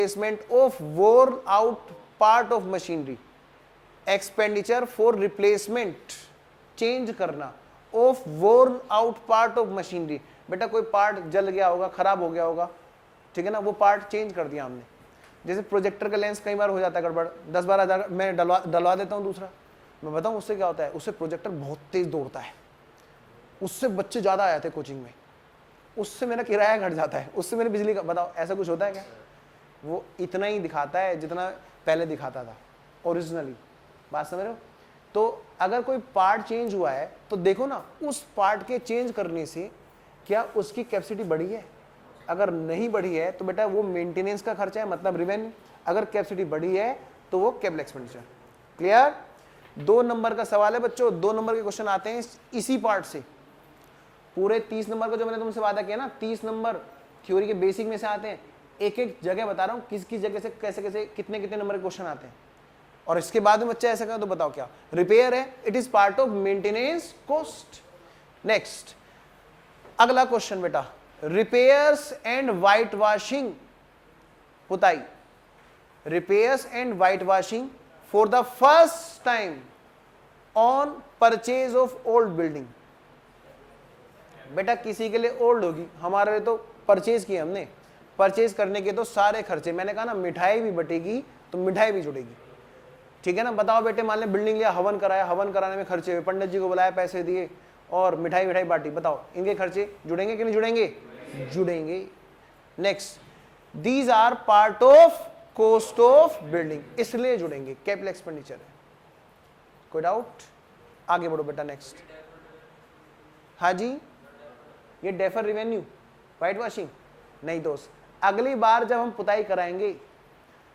Replacement of worn out part of machinery, expenditure for replacement, change करना, of worn out part of machinery. बेटा कोई part जल गया होगा, खराब हो गया होगा, ठीक है ना, वो पार्ट चेंज कर दिया हमने। जैसे प्रोजेक्टर का लेंस कई बार हो जाता है गड़बड़, 10-12 हज़ार मैं डलवा देता हूँ दूसरा। मैं बताऊँ उससे क्या होता है, उससे प्रोजेक्टर बहुत तेज दौड़ता है, उससे बच्चे ज़्यादा आए थे कोचिंग में, उससे मेरा किराया घट जाता है, उससे मेरी बिजली का, बताओ ऐसा कुछ होता है क्या? वो इतना ही दिखाता है जितना पहले दिखाता था ओरिजिनली। बात समझ रहे हो? तो अगर कोई पार्ट चेंज हुआ है तो देखो ना उस पार्ट के चेंज करने से क्या उसकी कैपेसिटी बढ़ी है। अगर नहीं बढ़ी है तो बेटा वो मेंटेनेंस का खर्चा है, मतलब रिवेन्यू। अगर कैपेसिटी बढ़ी है तो वो कैपिटल एक्सपेंडिचर। क्लियर? 2 नंबर का सवाल है बच्चों, 2 नंबर के क्वेश्चन आते हैं इसी पार्ट से। पूरे 30 नंबर का जो मैंने तुमसे वादा किया ना, 30 नंबर थ्योरी के बेसिक में से आते हैं। एक एक जगह बता रहा हूँ किस किस जगह से कैसे कैसे कितने कितने नंबर के क्वेश्चन आते हैं। और इसके बाद में बच्चा ऐसा कहा तो बताओ क्या रिपेयर है, it is part of maintenance cost. Next अगला क्वेश्चन बेटा, रिपेयर्स एंड वाइट वॉशिंग, पुताई, repairs and white washing for the first time on purchase of old building. बेटा किसी के लिए ओल्ड होगी, हमारे लिए तो परचेज की हमने, परचेज करने के तो सारे खर्चे, मैंने कहा ना मिठाई भी बटेगी तो मिठाई भी जुड़ेगी, ठीक है ना। बताओ बेटे, मान ले बिल्डिंग लिया, हवन कराया, हवन कराने में खर्चे हुए, पंडित जी को बुलाया, पैसे दिए और मिठाई मिठाई बांटी, बताओ इनके खर्चे जुड़ेंगे कि नहीं जुड़ेंगे? जुड़ेंगे। Next, these are part of cost of building, इसलिए जुड़ेंगे, कैपिटल एक्सपेंडिचर है। कोई डाउट? आगे बढ़ो बेटा। नेक्स्ट, हाँ जी, ये डेफर रिवेन्यू, वाइट वॉशिंग नहीं दोस्त, अगली बार जब हम पुताई कराएंगे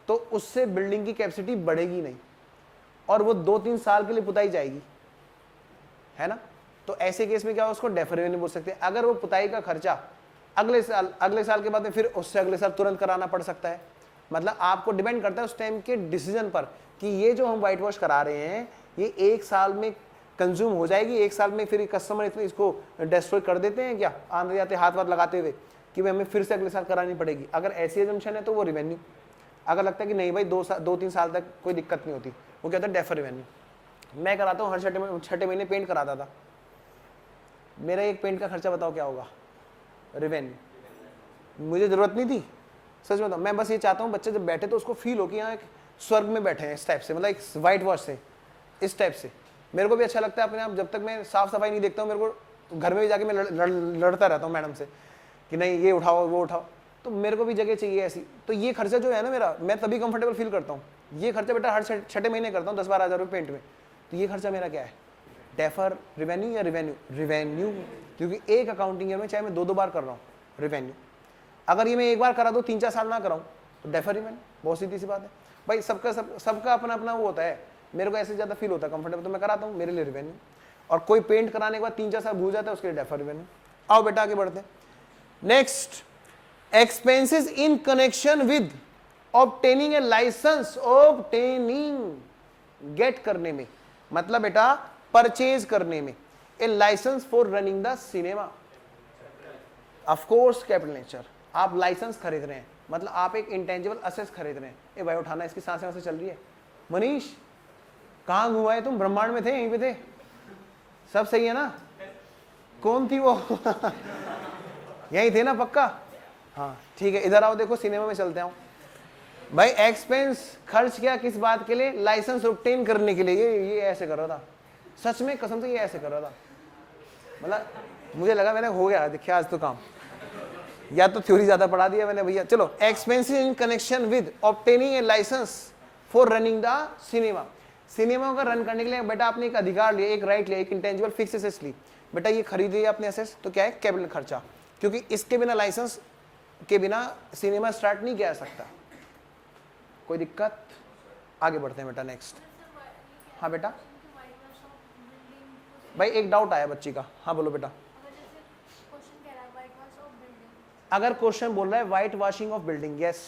तो उससे बिल्डिंग की कैपेसिटी बढ़ेगी नहीं और वो 2-3 साल के लिए पुताई जाएगी, है ना। तो ऐसे केस में क्या उसको डेफर रेवेन्यू बोल सकते हैं। अगर वो पुताई का खर्चा अगले साल के बाद में फिर उससे अगले साल तुरंत कराना पड़ सकता है। मतलब आपको डिपेंड करता है उस टाइम के डिसीजन पर कि ये जो हम व्हाइट वॉश करा रहे हैं ये 1 साल में कंज्यूम हो जाएगी, 1 साल में फिर कस्टमर इतने इसको डिस्ट्रॉय कर देते हैं क्या आंधे जाते हाथ वाथ लगाते हुए कि भाई हमें फिर से अगले साल करानी पड़ेगी। अगर ऐसी एजम्पशन है तो वो रिवेन्यू। अगर लगता है कि नहीं भाई 2-3 साल तक कोई दिक्कत नहीं होती, वो कहता है डेफर रिवेन्यू। मैं कराता हूँ हर छठे महीने पेंट कराता था, मेरा एक पेंट का खर्चा बताओ क्या होगा? रिवेन्यू। मुझे जरूरत नहीं थी, सच बताओ। मैं बस ये चाहता हूँ बच्चे जब बैठे तो उसको फील हो कि यहाँ एक स्वर्ग में बैठे हैं, इस टाइप से, मतलब एक वाइट वॉश से, इस टाइप से। मेरे को भी अच्छा लगता है अपने आप, जब तक मैं साफ सफाई नहीं देखता हूँ, मेरे को घर में भी जाके मैं लड़ता रहता हूँ मैडम से कि नहीं ये उठाओ वो उठाओ, तो मेरे को भी जगह चाहिए ऐसी। तो ये खर्चा जो है ना मेरा, मैं तभी कंफर्टेबल फील करता हूँ। ये खर्चा बेटा हर छठे महीने करता हूँ 10-12 हज़ार रुपये पेंट में। तो ये खर्चा मेरा क्या है? डेफर रिवेन्यू या रिवेन्यू? रिवेन्यू, क्योंकि एक अकाउंटिंग ईयर में चाहे मैं 2-2 बार कर रहा हूँ रिवेन्यू। अगर ये मैं एक बार करा दो 3-4 साल ना कराऊँ तो डेफर रिवेन्यू। बहुत सीधी सी बात है भाई, सबका अपना अपना वो होता है। मेरे को ऐसे ज़्यादा फील होता है कंफर्टेबल तो मैं कराता हूँ, मेरे लिए रिवेन्यू। और कोई पेंट कराने के बाद 3-4 साल भूल जाता है उसके लिए डेफर रिवेन्यू। आओ बेटा आगे बढ़ते हैं। Next, expenses in connection with obtaining a license, obtaining get करने में, मतलब बेटा परचेज करने में, a license for running the cinema, of course capital nature. आप लाइसेंस खरीद रहे हैं, मतलब आप एक इंटेंजिबल असेस खरीद रहे हैं। ए भाई उठाना, इसकी सांसें वैसे चल रही है। मनीष कहाँ घुमाए तुम? ब्रह्मांड में थे? यहीं पे थे? सब सही है ना? कौन थी वो? यहीं थे ना पक्का? हाँ ठीक है, इधर आओ, देखो सिनेमा में चलते हैं भाई। एक्सपेंस खर्च किया किस बात के लिए? लाइसेंस ऑब्टेन करने के लिए। ये ऐसे कर रहा था, सच में कसम से ये ऐसे कर रहा था। मतलब मुझे लगा मैंने हो गया, देखिए आज तो काम, या तो थ्योरी ज्यादा पढ़ा दिया मैंने भैया। चलो, expenses in connection with obtaining a licence for running the cinema. Cinema का रन करने के लिए बेटा आपने एक अधिकार लिया, एक राइट लिया, एक इंटेंजिबल फिक्स एसेस ली। बेटा ये खरीद लिया आपने एसेस, तो क्या है? कैपिटल खर्चा, क्योंकि इसके बिना, लाइसेंस के बिना सिनेमा स्टार्ट नहीं किया जा सकता। कोई दिक्कत? आगे बढ़ते हैं बेटा। नेक्स्ट, हाँ बेटा भाई एक डाउट आया बच्ची का। हाँ बोलो बेटा। अगर क्वेश्चन बोल रहा है white washing of building, yes,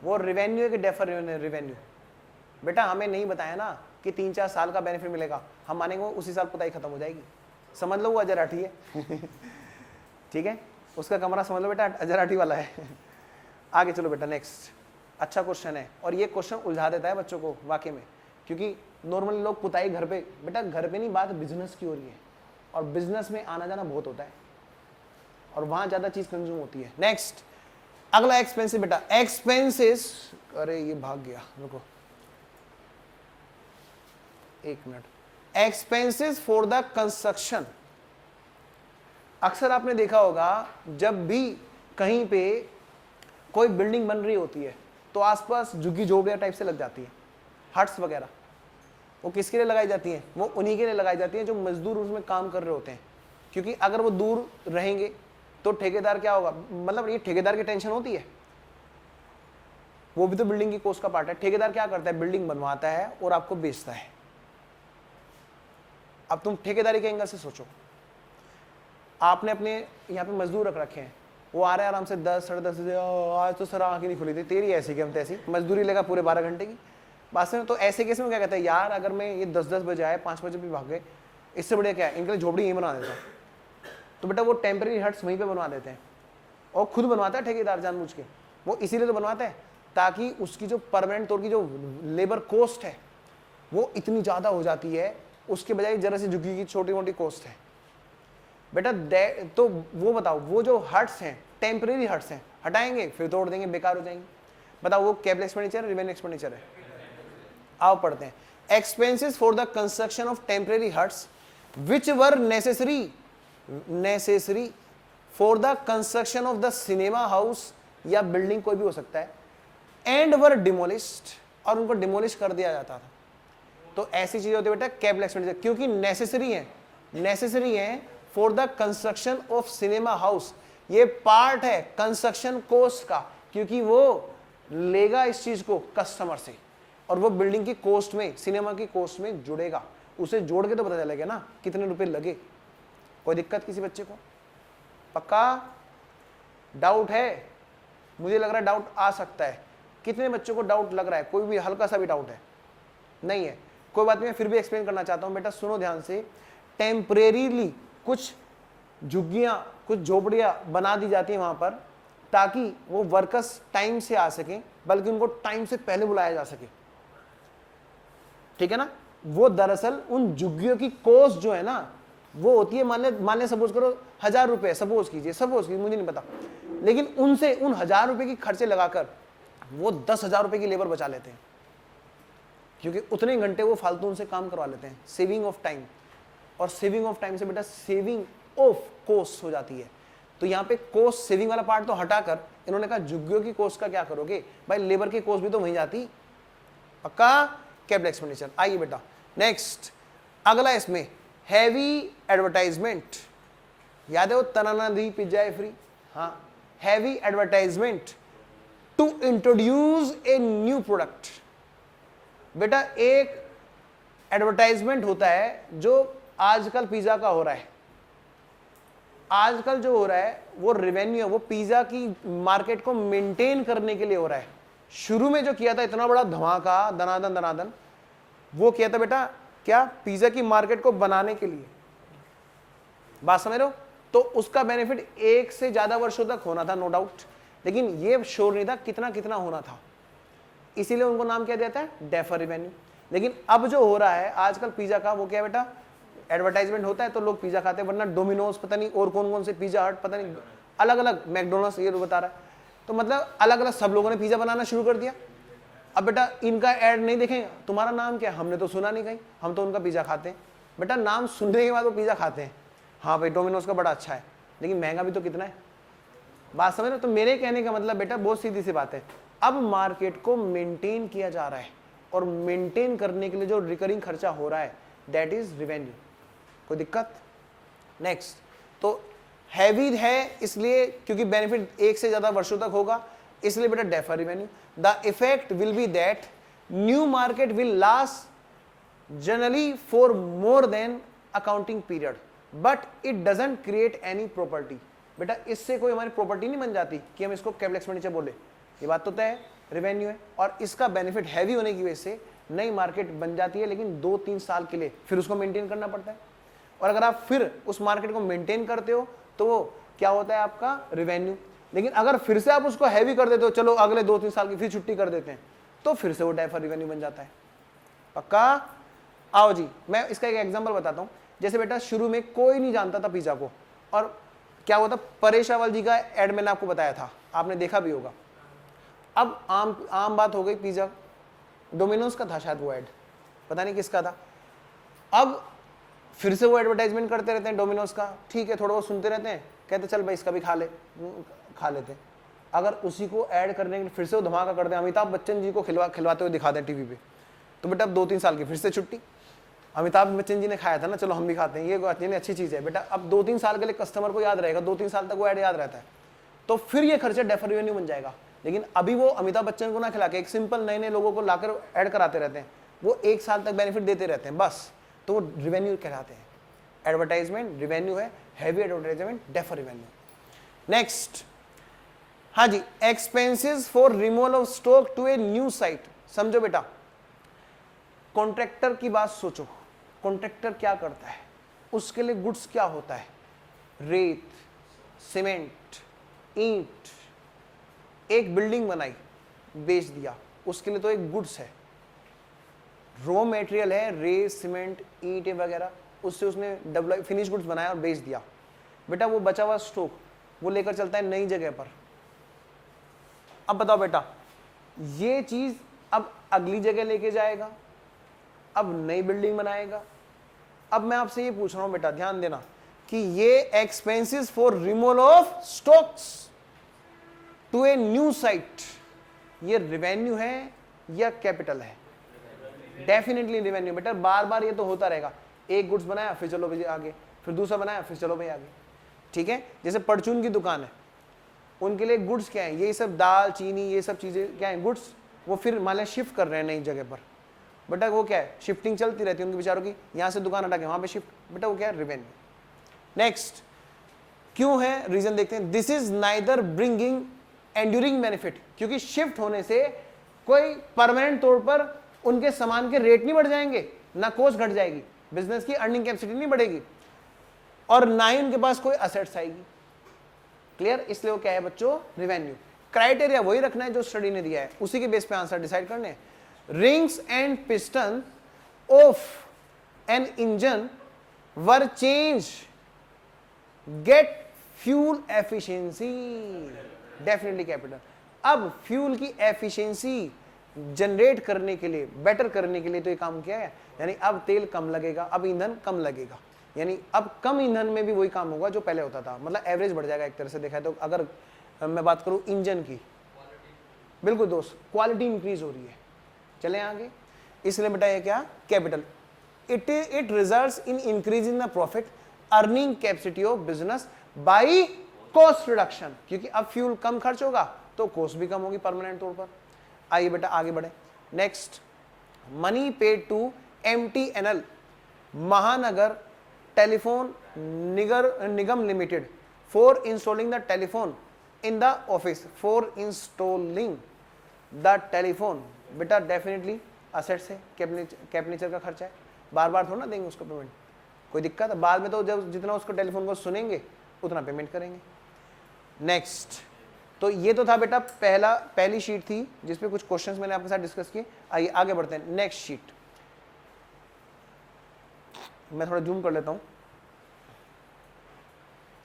वो रिवेन्यू है कि डेफर रिवेन्यू? बेटा हमें नहीं बताया ना कि 3-4 साल का बेनिफिट मिलेगा, हम मानेंगे उसी साल पुताई खत्म हो जाएगी। समझ लो वो अजर आठी है। ठीक है, उसका कमरा समझ लो बेटा अजराठी वाला है। आगे चलो बेटा नेक्स्ट। अच्छा क्वेश्चन है और ये क्वेश्चन उलझा देता है बच्चों को वाकई में, क्योंकि नॉर्मली लोग पुताई घर पे, बेटा घर पे नहीं, बात बिजनेस की हो रही है और बिजनेस में आना जाना बहुत होता है और वहां ज्यादा चीज कंज्यूम होती है। नेक्स्ट अगला एक्सपेंसिस बेटा, एक्सपेंसेस, अरे ये भाग गया, रुको एक minute. Expenses for the construction. अक्सर आपने देखा होगा जब भी कहीं पे कोई बिल्डिंग बन रही होती है तो आसपास झुग्गी झोपड़ियां टाइप से लग जाती है, हट्स वगैरह। वो किसके लिए लगाई जाती हैं? वो उन्हीं के लिए लगाई जाती हैं जो मजदूर उसमें काम कर रहे होते हैं, क्योंकि अगर वो दूर रहेंगे तो ठेकेदार क्या होगा, मतलब ये ठेकेदार की टेंशन होती है, वो भी तो बिल्डिंग की कॉस्ट का पार्ट है। ठेकेदार क्या करता है, बिल्डिंग बनवाता है और आपको बेचता है। अब तुम ठेकेदारी के एंगल से सोचो, आपने अपने यहाँ पे मजदूर रख रखे हैं, वो आ रहे हैं आराम से 10 साढ़े 10 बजे, आज तो सर आँख ही नहीं खुली थी, तेरी ऐसी कि हम तैसी, मजदूरी लेगा पूरे 12 घंटे की बस में। तो ऐसे केस में क्या कहता है, यार अगर मैं ये 10-10 बजे आए, 5 बजे भी भाग गए, इससे बढ़िया क्या है, इनके लिए झोपड़ी यहीं बना देता हूँ। तो बेटा वो टेम्परेरी हट्स वहीं पे बनवा देते हैं और खुद बनवाता है ठेकेदार जानबूझ के। वो इसीलिए तो बनवाता है ताकि उसकी जो परमानेंट तौर की जो लेबर कॉस्ट है वो इतनी ज़्यादा हो जाती है, उसके बजाय जरा सी झुग्गी की छोटी मोटी कॉस्ट है बेटा। तो वो बताओ, वो जो हट्स हैं टेम्परेरी हट्स हैं, हटाएंगे फिर तोड़ देंगे, बेकार हो जाएंगे। बताओ वो कैपिटल एक्सपेंडिचर है, रेवेन्यू एक्सपेंडिचर है? आओ पढ़ते हैं। Expenses for the construction of temporary huts which were necessary for the construction of the cinema house, या बिल्डिंग कोई भी हो सकता है, एंड वर डिमोलिश्ड, और उनको डिमोलिश कर दिया जाता था। तो ऐसी चीज होती है बेटा कैपिटल एक्सपेंडिचर, क्योंकि नेसेसरी है for the construction of cinema house. ये पार्ट है कंस्ट्रक्शन कॉस्ट का, क्योंकि वो लेगा इस चीज को कस्टमर से और वो बिल्डिंग की कॉस्ट में, सिनेमा की कॉस्ट में जुड़ेगा। उसे जोड़ के तो पता चलेगा ना कितने रुपए लगे। कोई दिक्कत किसी बच्चे को? पक्का डाउट है? मुझे लग रहा है डाउट आ सकता है। कितने बच्चों को डाउट लग रहा है? कोई भी हल्का सा भी डाउट है? नहीं है, कोई बात नहीं, मैं फिर भी एक्सप्लेन करना चाहता हूं। बेटा सुनो ध्यान से, टेम्परेरीली कुछ झुग्गियां, कुछ झोपड़ियां बना दी जाती हैं वहां पर, ताकि वो वर्कर्स टाइम से आ सकें, बल्कि उनको टाइम से पहले बुलाया जा सके। ठीक है ना? वो दरअसल उन झुग्गियों की कॉस्ट जो है ना, वो होती है, मान ले सपोज करो 1000 रुपए, सपोज कीजिए, मुझे नहीं पता, लेकिन उनसे उन 1000 रुपए की खर्चे लगाकर वो 10,000 रुपए की लेबर बचा लेते हैं, क्योंकि उतने घंटे वो फालतू उनसे काम करवा लेते हैं। सेविंग ऑफ टाइम, और सेविंग ऑफ टाइम से बेटा सेविंग ऑफ कॉस्ट हो जाती है। तो यहाँ पे कॉस्ट सेविंग वाला पार्ट तो हटाकर इन्होंने कहा झुग्गियों की कॉस्ट का क्या करोगे भाई, लेबर की कॉस्ट भी तो वहीं जाती। पक्का कैपिटल एक्सपेंडिचर। आइए बेटा नेक्स्ट अगला, इसमें हैवी एडवर्टाइजमेंट। याद है वो तनाना दी पिज्जा है फ्री? हाँ, heavy advertisement to introduce a new product. बेटा एक एडवर्टाइजमेंट होता है जो आजकल पिज्जा का हो रहा है। आजकल जो हो रहा है वो रेवेन्यू, वो पिज्जा की मार्केट को मेंटेन करने के लिए हो रहा है। शुरू में जो किया था इतना बड़ा धमाका, दनादन, वो किया था बेटा क्या, पिज्जा की मार्केट को बनाने के लिए। बात समझ रहे हो? तो उसका बेनिफिट 1 से ज्यादा वर्षों तक होना था, नो डाउट, लेकिन ये श्योर नहीं था कितना कितना होना था, इसीलिए उनको नाम क्या देता है, डेफर रेवेन्यू। लेकिन अब जो हो रहा है आजकल पिज्जा का, वो क्या बेटा, एडवर्टाइजमेंट होता है तो लोग पिज्जा खाते हैं, वरना डोमिनोज पता नहीं और कौन कौन से, पिज्जा हट पता नहीं, अलग अलग, मैकडोनल्ड्स, ये बता रहा है। तो मतलब अलग अलग सब लोगों ने पिज्जा बनाना शुरू कर दिया। अब बेटा इनका ऐड नहीं देखेंगे, तुम्हारा नाम क्या है, हमने तो सुना नहीं कहीं, हम तो उनका पिज्जा खाते हैं। बेटा नाम सुनने के बाद वो पिज्जा खाते हैं, हाँ भाई डोमिनोज का बड़ा अच्छा है, लेकिन महंगा भी तो कितना है। बात समझ रहे हो? तो मेरे कहने का मतलब बेटा बहुत सीधी सी बात है, अब मार्केट को मेंटेन किया जा रहा है, और मेंटेन करने के लिए जो रिकरिंग खर्चा हो रहा है दैट इज रेवेन्यू। कोई दिक्कत? नेक्स्ट, तो हैवी है इसलिए क्योंकि बेनिफिट 1 से ज्यादा वर्षों तक होगा, इसलिए बेटा defer revenue. The effect will be that new market will last generally for more than accounting period, but it doesn't create any property. बेटा इससे कोई हमारी प्रॉपर्टी नहीं बन जाती कि हम इसको कैपिटल एक्सपेंडिचर बोले, ये बात तो तय है, रेवेन्यू है, और इसका बेनिफिट हैवी होने की वजह से नई मार्केट बन जाती है, लेकिन 2-3 साल के लिए फिर उसको मेंटेन करना पड़ता है। और अगर आप फिर उस मार्केट को मेंटेन करते हो तो वो क्या होता है आपका रेवेन्यू। लेकिन अगर फिर से आप उसको हैवी कर देते हो, चलो अगले 2-3 साल की फिर छुट्टी कर देते हैं, तो फिर से वो डेफर रेवेन्यू बन जाता है। पक्का? आओ जी, मैं इसका एक एग्जांपल बताता हूं। जैसे बेटा शुरू में कोई नहीं जानता था पिज्जा को, और क्या होता, परेश रावल जी का एड मैंने आपको बताया था, आपने देखा भी होगा। अब आम बात हो गई, पिज्जा डोमिनोज का था शायद वो ऐड, पता नहीं किसका था। अब फिर से वो एडवर्टाइजमेंट करते रहते हैं डोमिनोज का, ठीक है, थोड़ा बहुत सुनते रहते हैं, कहते चल भाई इसका भी खा लेते हैं। अगर उसी को ऐड करने के लिए फिर से वो धमाका कर दें, अमिताभ बच्चन जी को खिलवाते हुए दिखा दें टीवी पे, तो बेटा अब 2-3 साल की फिर से छुट्टी। अमिताभ बच्चन जी ने खाया था ना, चलो हम भी खाते हैं, ये अच्छी चीज़ है बेटा। अब 2-3 साल के लिए कस्टमर को याद रहेगा, 2-3 साल तक वो ऐड याद रहता है, तो फिर ये खर्चा डेफर रेवेन्यू बन जाएगा। लेकिन अभी वो अमिताभ बच्चन को ना खिला के एक सिंपल नए नए लोगों को लाकर ऐड कराते रहते हैं, वो 1 साल तक बेनिफिट देते रहते हैं बस, तो वो रेवेन्यू कहलाते हैं। एडवर्टाइजमेंट रेवेन्यू है, heavy advertisement defer revenue. Next, हाँ जी, expenses for removal of stock to a new site. समझो बेटा, कॉन्ट्रैक्टर की बात सोचो, कॉन्ट्रैक्टर क्या करता है, उसके लिए गुड्स क्या होता है, रेत, सीमेंट, ईंट। एक बिल्डिंग बनाई, बेच दिया, उसके लिए तो एक गुड्स है, रॉ मटेरियल है, रेत, सीमेंट, ईंटें वगैरह, उससे उसने डेवलप फिनिश गुड्स बनाया और बेच दिया। बेटा वो बचा हुआ स्टॉक वो लेकर चलता है नई जगह पर। अब बताओ बेटा, ये चीज अब अगली जगह लेके जाएगा, अब नई बिल्डिंग बनाएगा। अब मैं आपसे ये पूछ रहा हूं बेटा, ध्यान देना कि ये expenses for removal of stocks to a new site, ये रेवेन्यू है या कैपिटल है? डेफिनेटली रेवेन्यू बेटा। बार बार ये तो होता रहेगा, एक गुड्स बनाया फिर चलो भाई आगे, फिर दूसरा बनाया फिर चलो भाई आगे, ठीक है। जैसे परचून की दुकान है, उनके लिए गुड्स क्या है, ये सब दाल चीनी ये सब चीजें क्या है, गुड्स। वो फिर मान लिया शिफ्ट कर रहे हैं नई जगह पर, बेटा वो क्या है, शिफ्टिंग चलती रहती है उनके बेचारों की, यहाँ से दुकान हटा के वहां पे शिफ्ट, बेटा वो क्या है, रेवेन्यू। नेक्स्ट, क्यों है, रीजन देखते हैं। This is neither bringing enduring benefit, क्योंकि शिफ्ट होने से कोई परमानेंट तौर पर उनके सामान के रेट नहीं बढ़ जाएंगे, ना कॉस्ट घट जाएगी, बिजनेस की अर्निंग कैपेसिटी नहीं बढ़ेगी, और ना ही उनके पास कोई असेट्स आएगी। क्लियर? इसलिए वो क्या है बच्चों, रेवेन्यू। क्राइटेरिया वही रखना है जो स्टडी ने दिया है, उसी के बेस पे आंसर डिसाइड करने हैं। Rings and piston of an engine were change, get fuel efficiency, definitely capital. अब फ्यूल की एफिशिएंसी जनरेट करने के लिए, बेटर करने के लिए तो ये काम किया है, यानी अब तेल कम लगेगा, अब ईंधन कम लगेगा, यानी अब कम ईंधन में भी वही काम होगा जो पहले होता था, मतलब एवरेज बढ़ जाएगा एक तरह से देखा है तो। अगर मैं बात करूं इंजन की, बिल्कुल दोस्त, क्वालिटी इंक्रीज हो रही है। चले आगे, इसलिए बेटा ये क्या, capital. It results in increasing the profit earning capacity of business by cost reduction, क्योंकि अब फ्यूल कम खर्च होगा तो कॉस्ट भी कम होगी परमानेंट तौर पर। आइए बेटा आगे बढ़े। Next, money paid to MTNL Mahanagar Telephone Nigam Limited for installing the telephone in the office, for installing the telephone. बेटा डेफिनेटली असेट्स है, कैपिटल का खर्चा है, बार बार थोड़ा ना देंगे उसको पेमेंट, कोई दिक्कत है? बाद में तो जब जितना उसको टेलीफोन को सुनेंगे उतना पेमेंट करेंगे। नेक्स्ट, तो ये तो था बेटा पहली शीट थी जिसपे कुछ क्वेश्चंस मैंने आपके साथ डिस्कस किए। आइए आगे बढ़ते हैं। नेक्स्ट शीट मैं थोड़ा जूम कर लेता हूं।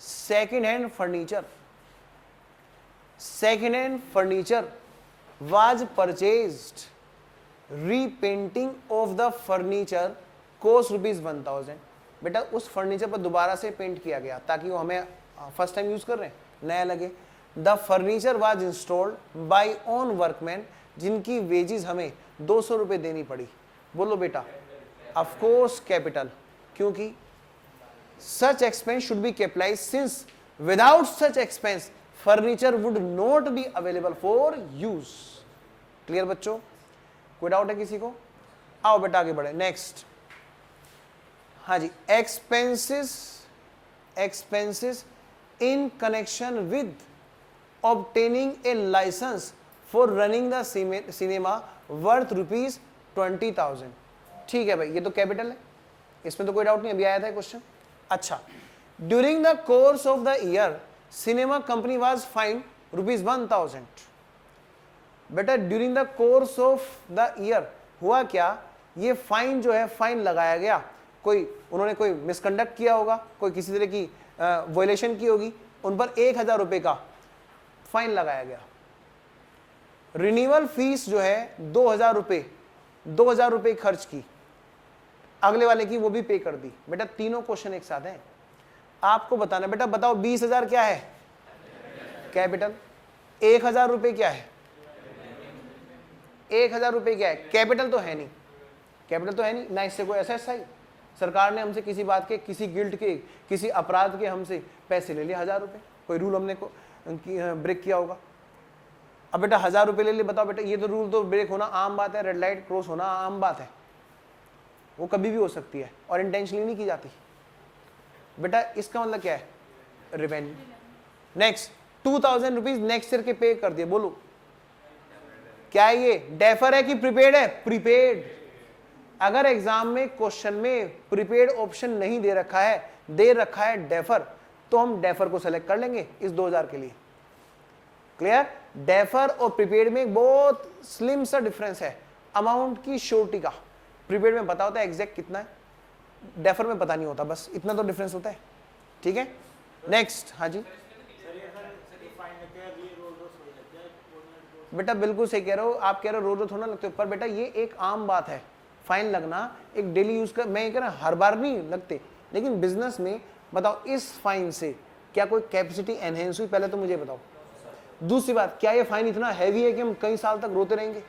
Second hand furniture was purchased, repainting of the furniture cost ₹1000। बेटा उस फर्नीचर पर दोबारा से पेंट किया गया ताकि वो हमें फर्स्ट टाइम यूज कर रहे हैं नया लगे। The furniture was installed by own workman, जिनकी वेजेस हमें 200 रुपए देनी पड़ी। बोलो बेटा, ऑफकोर्स कैपिटल, क्योंकि such expense should be capitalized since without such expense furniture would not be available for use. Clear बच्चों? कोई डाउट है किसी को? आओ बेटा आगे बढ़े। नेक्स्ट, हाँ जी, expenses in connection with obtaining a license for running the cinema worth ₹20,000। ठीक है भाई, ये तो कैपिटल है, इसमें तो कोई डाउट नहीं, अभी आया था क्वेश्चन। अच्छा, during the course of the year cinema company was find ₹1000। बेटा during the course of the year हुआ क्या, ये फाइन जो है फाइन लगाया गया, उन्होंने कोई मिसकंडक्ट किया होगा, कोई किसी तरह की वायलेशन की होगी, उन पर 1000 रुपए का फाइन लगाया गया। रिन्यूअल फीस जो है 2000 रुपए खर्च की, अगले वाले की वो भी पे कर दी। बेटा तीनों क्वेश्चन एक साथ हैं, आपको बताना। बेटा बताओ 20,000 क्या है कैपिटल, 1000 रुपए क्या है, 1000 रुपए क्या है कैपिटल, तो है नहीं, कैपिटल तो है नहीं ना, इससे कोई एसेट्स आई, सरकार ने हमसे किसी बात के, किसी गिल्ट के, किसी अपराध के हमसे पैसे ले लिए 1000 रुपए, कोई रूल हमने ब्रेक किया होगा। अब बेटा 1000 रुपए ले लिए, बताओ बेटा ये तो रूल तो ब्रेक होना आम बात है, रेड लाइट क्रॉस होना आम बात है, वो कभी भी हो सकती है और इंटेंशनली नहीं की जाती। बेटा इसका मतलब क्या है, revenue. Next 2000 rupees next year के पे कर दिए, बोलो क्या ये डेफर है कि प्रीपेड है, प्रीपेड। अगर एग्जाम में क्वेश्चन में प्रीपेड ऑप्शन नहीं दे रखा है, दे रखा है डेफर, तो हम डेफर को सेलेक्ट कर लेंगे इस 2000 के लिए। क्लियर, डेफर और प्रीपेड में बहुत स्लिम सा डिफरेंस है अमाउंट की श्योरिटी का। प्रीपेड में पता होता है एग्जैक्ट कितना है, डेफर में पता नहीं होता, बस इतना तो डिफरेंस होता है। ठीक है, नेक्स्ट। हाँ जी बेटा बिल्कुल सही कह रहे हो, आप कह रहे हो रोज थोड़ा लगते हो, पर बेटा ये एक आम बात है, फाइन लगना एक डेली यूज का, मैं कह रहा हर बार नहीं लगते, लेकिन बिजनेस में बताओ इस फाइन से क्या कोई कैपेसिटी एनहेंस हुई, पहले तो मुझे बताओ। दूसरी बात, क्या ये फाइन इतना हैवी है कि हम कई साल तक रोते रहेंगे,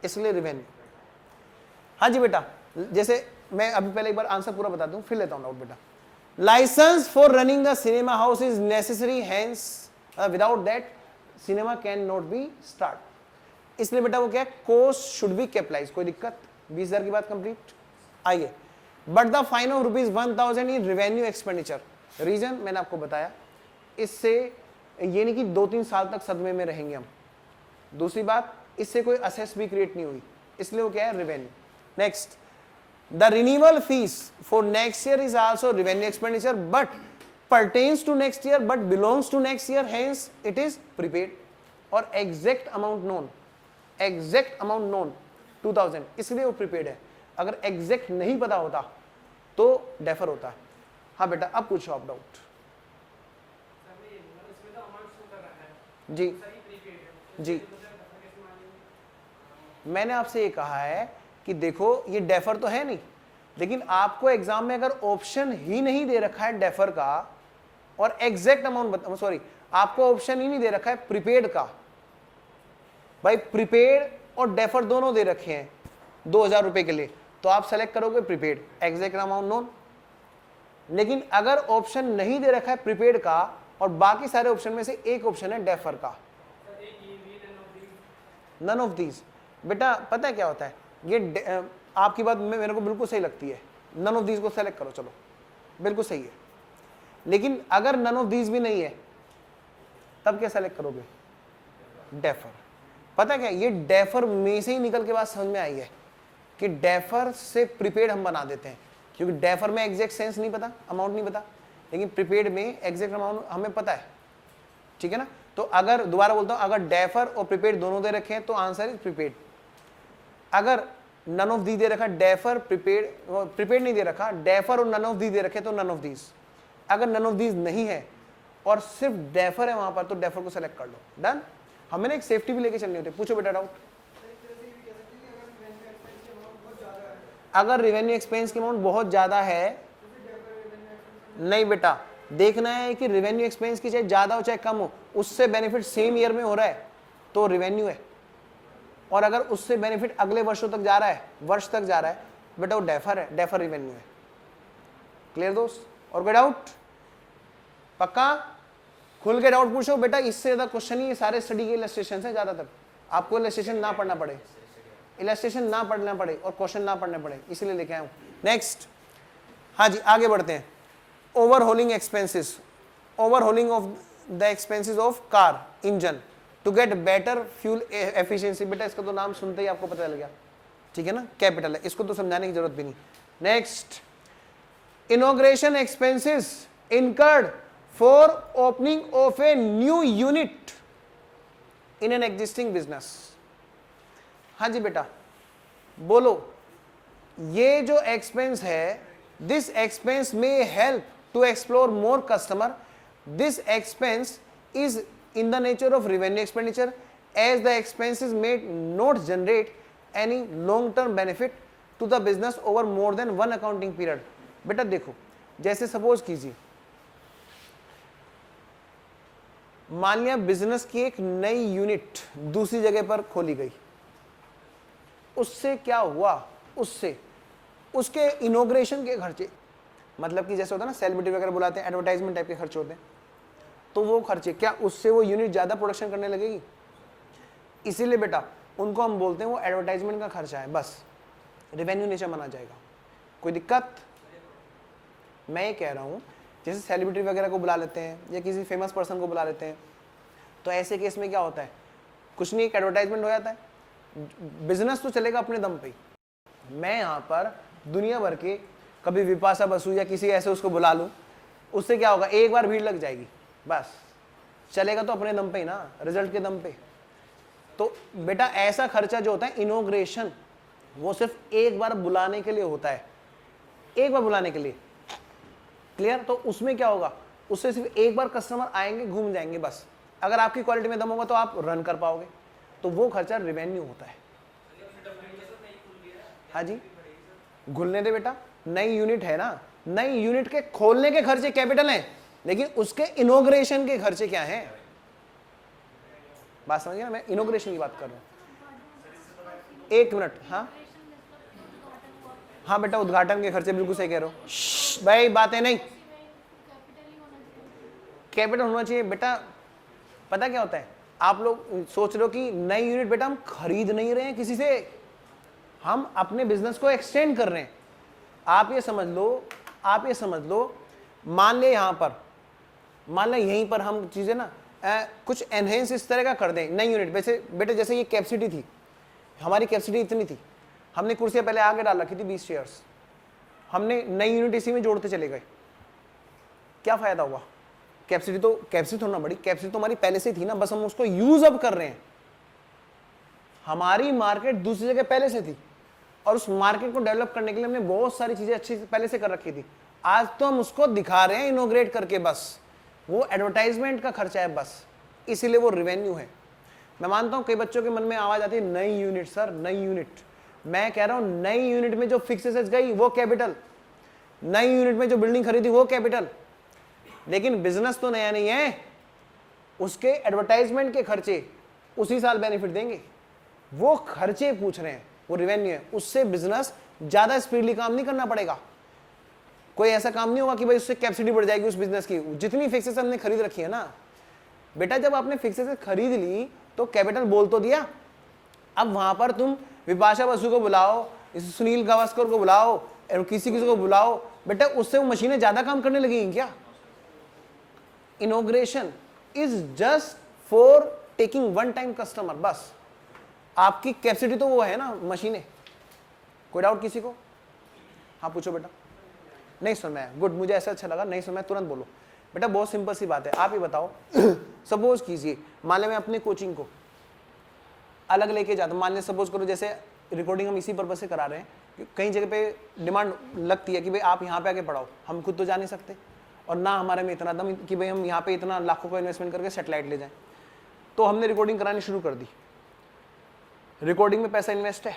इसलिए रिवेन्यू। हाँ जी बेटा, जैसे मैं अभी पहले एक बार आंसर पूरा बता दूं फिर लेता हूं डाउट। बेटा licence for running the cinema house is necessary, hence without that cinema can not be start. इसलिए बेटा वो क्या है, कॉस्ट शुड बी कैपिटलाइज, कोई दिक्कत, 20,000 की बात कंप्लीट। आइए, but the fine of ₹1000 in revenue expenditure, reason मैंने आपको बताया, इससे ये नहीं कि 2-3 साल तक सदमे में रहेंगे हम। दूसरी बात, इससे कोई असेस भी क्रिएट नहीं हुई, इसलिए वो क्या है, revenue. Next, the renewal fees for next year is also revenue expenditure but pertains to next year but belongs to next year, hence it is prepaid, और exact amount known 2000, इसलिए वो prepaid है। अगर exact नहीं पता होता तो defer होता। हाँ बेटा अब पूछो आप डाउट। जी जी, मैंने आपसे ये कहा है कि देखो ये डेफर तो है नहीं, लेकिन आपको एग्जाम में अगर ऑप्शन ही नहीं दे रखा है डेफर का और एग्जैक्ट अमाउंट सॉरी, आपको ऑप्शन ही नहीं दे रखा है प्रीपेड का, भाई प्रीपेड और डेफर दोनों दे रखे हैं 2000 रुपए के लिए, तो आप सेलेक्ट करोगे प्रीपेड, एग्जैक्ट अमाउंट नोन। लेकिन अगर ऑप्शन नहीं दे रखा है प्रीपेड का और बाकी सारे ऑप्शन में से एक ऑप्शन है डेफर का, नन ऑफ दीज। बेटा पता है क्या होता है, ये आपकी बात मेरे को बिल्कुल सही लगती है, नन ऑफ दीज को सेलेक्ट करो, चलो बिल्कुल सही है। लेकिन अगर नन ऑफ दीज भी नहीं है तब क्या सेलेक्ट करोगे, डेफर। पता क्या, ये डेफर में से ही निकल के बात समझ में आई है कि डेफर से प्रीपेड हम बना देते हैं, क्योंकि डेफर में एग्जैक्ट सेंस नहीं पता, अमाउंट नहीं पता, लेकिन प्रीपेड में एग्जैक्ट अमाउंट हमें पता है। ठीक है ना, तो अगर दोबारा बोलता हूं, अगर डेफर और प्रीपेड दोनों दे रखे हैं तो आंसर इज प्रीपेड। अगर नन ऑफ दी दे रखा, डेफर प्रीपेड नहीं दे रखा, डेफर और नन ऑफ दी दे रखे तो नन ऑफ दीज। अगर नन ऑफ दीज नहीं है और सिर्फ डेफर है वहां पर तो डेफर को सेलेक्ट कर लो, डन। हमें ना एक सेफ्टी भी लेके चलनी होती है। पूछो बेटा डाउट। अगर रेवेन्यू एक्सपेंस की अमाउंट बहुत ज्यादा है, नहीं बेटा, देखना है कि रेवेन्यू एक्सपेंस की चाहे ज्यादा हो चाहे कम हो, उससे बेनिफिट सेम ईयर में हो रहा है तो रेवेन्यू है, और अगर उससे बेनिफिट अगले वर्षों तक जा रहा है, वर्ष तक जा रहा है, बेटा वो डेफर है, डेफर रेवेन्यू है। क्लियर दोस्त, और कोई डाउट? पक्का खुल के डाउट पूछो बेटा, इससे ज्यादा क्वेश्चन ही सारे स्टडी के इलस्ट्रेशन है, ज्यादातर आपको इलस्ट्रेशन ना पढ़ना पड़े, इलस्ट्रेशन ना पढ़ना पड़े और क्वेश्चन ना पढ़ने पड़े, इसीलिए लेके आया हूं। नेक्स्ट, हाँ जी आगे बढ़ते हैं। Overhauling expenses, overhauling of the expenses of car engine to get better fuel efficiency. बेटा इसका तो नाम सुनते ही आपको पता लग गया, ठीक है ना, कैपिटल है, इसको तो समझाने की जरूरत भी नहीं। Next, inauguration expenses incurred for opening of a new unit in an existing business. हाँ जी बेटा बोलो, ये जो एक्सपेंस है, this expense may help to explore more customer, this expense is in the nature of revenue expenditure as the expenses may not generate any long term benefit to the business over more than one accounting period। बेटा देखो, जैसे suppose कीजिए मान लिया business की एक नई unit दूसरी जगह पर खोली गई, उससे क्या हुआ, उससे उसके इनोग्रेशन के खर्चे, मतलब कि जैसे होता है ना सेलिब्रिटी वगैरह बुलाते हैं, एडवर्टाइजमेंट टाइप के खर्चे होते हैं, तो वो खर्चे क्या उससे वो यूनिट ज़्यादा प्रोडक्शन करने लगेगी? इसीलिए बेटा उनको हम बोलते हैं वो एडवर्टाइजमेंट का खर्चा है, बस रेवेन्यू नीचे माना जाएगा। कोई दिक्कत? मैं ये कह रहा हूँ जैसे सेलिब्रिटी वगैरह को बुला लेते हैं या किसी फेमस पर्सन को बुला लेते हैं, तो ऐसे केस में क्या होता है, कुछ नहीं एक एडवर्टाइजमेंट हो जाता है, बिजनेस तो चलेगा अपने दम पे। मैं यहाँ पर दुनिया भर के कभी विपाशा बसु या किसी ऐसे उसको बुला लूँ, उससे क्या होगा, एक बार भीड़ लग जाएगी, बस चलेगा तो अपने दम पे ही ना, रिजल्ट के दम पे। तो बेटा ऐसा खर्चा जो होता है इनोग्रेशन, वो सिर्फ एक बार बुलाने के लिए होता है, एक बार बुलाने के लिए, क्लियर? तो उसमें क्या होगा, उससे सिर्फ एक बार कस्टमर आएंगे, घूम जाएंगे बस। अगर आपकी क्वालिटी में दम होगा तो आप रन कर पाओगे, तो वो खर्चा रेवेन्यू होता है। हाँ जी घुलने दे बेटा, नई यूनिट है ना, नई यूनिट के खोलने के खर्चे कैपिटल हैं, लेकिन उसके इनोग्रेशन के खर्चे क्या हैं? बात समझिए ना, मैं इनोग्रेशन की बात कर रहा हूं। एक मिनट, हाँ हाँ बेटा उद्घाटन के खर्चे बिल्कुल सही कह रहे हो भाई, बातें नहीं, कैपिटल होना चाहिए बेटा। पता क्या होता है, आप लोग सोच रहे हो कि नई यूनिट बेटा हम खरीद नहीं रहे हैं किसी से, हम अपने बिजनेस को एक्सटेंड कर रहे हैं। आप ये समझ लो, आप ये समझ लो, मान ले यहां पर, मान लें यहीं पर हम चीजें ना कुछ एनहेंस इस तरह का कर दें नई यूनिट। वैसे बेटे जैसे ये कैपेसिटी थी, हमारी कैपेसिटी इतनी थी, हमने कुर्सियां पहले आगे डाल रखी थी 20 चेयर्स, हमने नई यूनिट इसी में जोड़ते चले गए, क्या फायदा हुआ? कैपेसिटी थोड़ा ना बड़ी, कैपेसिटी तो हमारी पहले से थी ना, बस हम उसको यूज अप कर रहे हैं। हमारी मार्केट दूसरी जगह पहले से थी और उस मार्केट को डेवलप करने के लिए हमने बहुत सारी चीजें अच्छी पहले से कर रखी थी, आज तो हम उसको दिखा रहे हैं इनोग्रेट करके, बस वो एडवर्टाइजमेंट का खर्चा है बस, इसीलिए वो रेवेन्यू है। मैं मानता हूं कई बच्चों के मन में आवाज आती है नई यूनिट सर, नई यूनिट। मैं कह रहा हूं नई यूनिट में जो फिक्स एसेट्स गई वो कैपिटल, नई यूनिट में जो बिल्डिंग खरीदी वो कैपिटल, लेकिन बिजनेस तो नया नहीं है, उसके एडवर्टाइजमेंट के खर्चे उसी साल बेनिफिट देंगे, वो खर्चे पूछ रहे हैं, वो रेवेन्यू है। उससे बिजनेस ज्यादा स्पीडली काम नहीं करना पड़ेगा, कोई ऐसा काम नहीं होगा कि भाई उससे कैपेसिटी बढ़ जाएगी उस बिजनेस की। जितनी फिक्सेस हमने खरीद रखी है ना बेटा, जब आपने फिक्सेस खरीद ली तो कैपिटल बोल तो दिया, अब वहां पर तुम विपाशा बसु को बुलाओ, सुनील गावस्कर को बुलाओ, किसी को बुलाओ, बेटा उससे वो मशीनें ज्यादा काम करने लगेंगी क्या? Inauguration is just for taking one time customer, बस आपकी कैपेसिटी तो वो है ना मशीनें। कोई डाउट किसी को? हाँ पूछो बेटा। नहीं सुन मैं, गुड, मुझे ऐसा अच्छा लगा, नहीं सुन मैं तुरंत बोलो बेटा। बहुत सिंपल सी बात है, आप ही बताओ सपोज कीजिए मान लें मैं अपनी कोचिंग को अलग लेके जाता हूं, मान लें सपोज करो जैसे रिकॉर्डिंग हम इसी पर्पज से करा रहे हैं, कई जगह पे डिमांड लगती है कि भाई आप यहाँ पे आके पढ़ाओ, हम खुद तो जा नहीं सकते और ना हमारे में इतना दम कि भाई हम यहाँ पे इतना लाखों का इन्वेस्टमेंट करके सेटेलाइट ले जाएं, तो हमने रिकॉर्डिंग करानी शुरू कर दी। रिकॉर्डिंग में पैसा इन्वेस्ट है,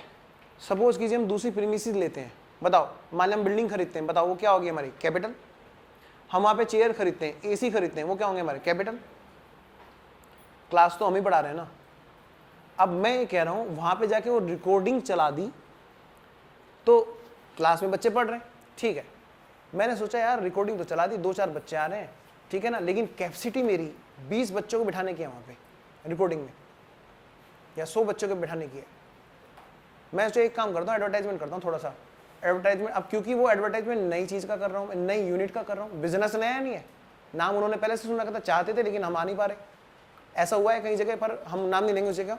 सपोज कीजिए हम दूसरी प्रीमिसेस लेते हैं, बताओ मान लें हम बिल्डिंग खरीदते हैं, बताओ वो क्या होगी हमारी? कैपिटल। हम वहाँ पे चेयर खरीदते हैं, एसी खरीदते हैं, वो क्या होंगे हमारे? कैपिटल। क्लास तो हम ही पढ़ा रहे हैं ना। अब मैं ये कह रहा हूँ वहाँ पे जाके वो रिकॉर्डिंग चला दी तो क्लास में बच्चे पढ़ रहे हैं, ठीक है, मैंने सोचा यार रिकॉर्डिंग तो चला दी, 2-4 बच्चे आ रहे हैं, ठीक है ना, लेकिन कैपेसिटी मेरी 20 बच्चों को बिठाने की है वहाँ पे रिकॉर्डिंग में, या 100 बच्चों को बिठाने की है। मैं सोचा एक काम करता हूँ, एडवर्टाइजमेंट करता हूँ थोड़ा सा एडवर्टाइजमेंट। अब क्योंकि वो एडवर्टाइजमेंट नई चीज का कर रहा हूँ, नई यूनिट का कर रहा हूँ, बिजनेस नया नहीं है, नाम उन्होंने पहले से सुना था, चाहते थे लेकिन हम आ नहीं पा रहे, ऐसा हुआ है कई जगह पर, हम नाम नहीं लेंगे उस जगह।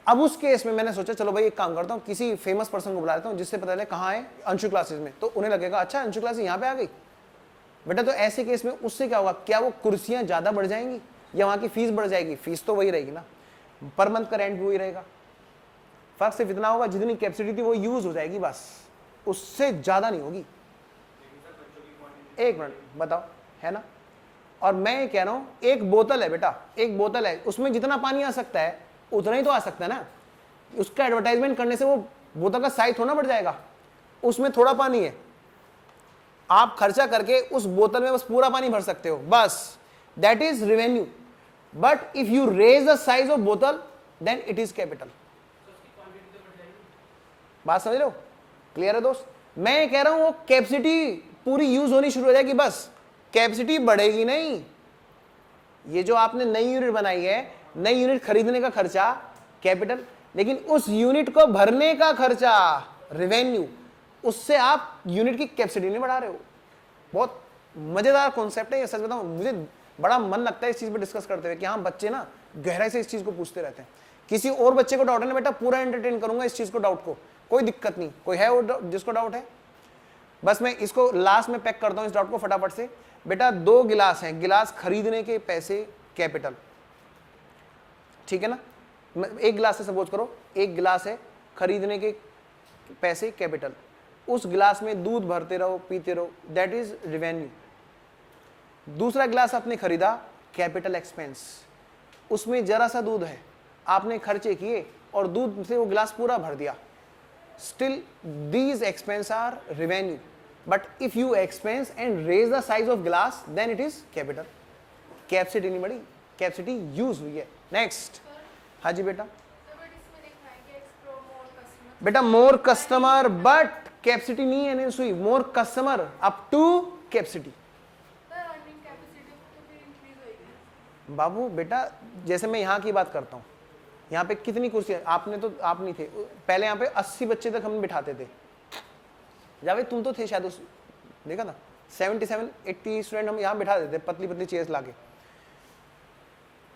अब उस केस में मैंने सोचा चलो भाई एक काम करता हूँ, किसी फेमस पर्सन को बुला लेता हूँ जिससे पता चले कहाँ है, अंशु क्लासेस में, तो उन्हें लगेगा अच्छा अंशु क्लासेस यहाँ पे आ गई, बेटा तो ऐसे केस में उससे क्या होगा, क्या वो कुर्सियां ज्यादा बढ़ जाएंगी या वहां की फीस बढ़ जाएगी? फीस तो वही रहेगी ना, पर मंथ का रेंट भी वही रहेगा। फर्क सिर्फ इतना होगा जितनी कैपेसिटी थी वो यूज हो जाएगी, बस उससे ज्यादा नहीं होगी। एक मिनट बताओ, है ना? और मैं ये कह रहा हूं एक बोतल है बेटा, एक बोतल है, उसमें जितना पानी आ सकता है उतना ही तो आ सकता है ना। उसका एडवर्टाइजमेंट करने से वो बोतल का साइज थोड़ा बढ़ जाएगा, उसमें थोड़ा पानी है, आप खर्चा करके उस बोतल में बस पूरा पानी भर सकते हो, बस that is revenue. But if you raise the size of बोतल देन इट इज कैपिटल। बात समझ रहे हो? क्लियर है दोस्त? मैं ये कह रहा हूं वो कैपेसिटी पूरी यूज होनी शुरू हो जाएगी, बस कैपेसिटी बढ़ेगी नहीं। ये जो आपने नई यूनिट बनाई है, नई यूनिट खरीदने का खर्चा कैपिटल, लेकिन उस यूनिट को भरने का खर्चा रेवेन्यू। उससे आप यूनिट की कैपेसिटी नहीं बढ़ा रहे हो। बहुत मजेदार कॉन्सेप्ट है ये, सच बताऊं मुझे बड़ा मन लगता है इस चीज पे डिस्कस करते हुए कि हाँ बच्चे ना गहराई से इस चीज को पूछते रहते हैं। किसी और बच्चे को डाउट है ना बेटा, पूरा एंटरटेन करूंगा इस चीज को, डाउट को, कोई दिक्कत नहीं। कोई है वो जिसको डाउट है? बस मैं इसको लास्ट में पैक करता हूं इस डाउट को फटाफट से। बेटा 2 गिलास हैं, गिलास खरीदने के पैसे कैपिटल, ठीक है ना? एक गिलास से सपोज करो, एक गिलास है, खरीदने के पैसे कैपिटल, उस गिलास में दूध भरते रहो पीते रहो, दैट इज रेवेन्यू। दूसरा गिलास आपने खरीदा, कैपिटल एक्सपेंस, उसमें जरा सा दूध है, आपने खर्चे किए और दूध से वो गिलास पूरा भर दिया, still these expense are revenue. But if you expense and raise the size of गिलास then it is capital. Capacity नहीं बढ़ी, कैपेसिटी यूज हुई है। नेक्स्ट, हाँ जी बेटा। बेटा मोर कस्टमर बट कैपेसिटी नहीं एनहेंस हुई, more customer up to capacity. बाबू बेटा जैसे मैं यहाँ की बात करता हूँ, यहाँ पे कितनी कुर्सियां, आपने तो आप नहीं थे पहले, यहाँ पे 80 बच्चे तक हम बिठाते थे। जावे तुम तो थे शायद, उस देखा था 77-80 स्टूडेंट हम यहाँ बिठा देते, पतली पतली चेयर्स लाके।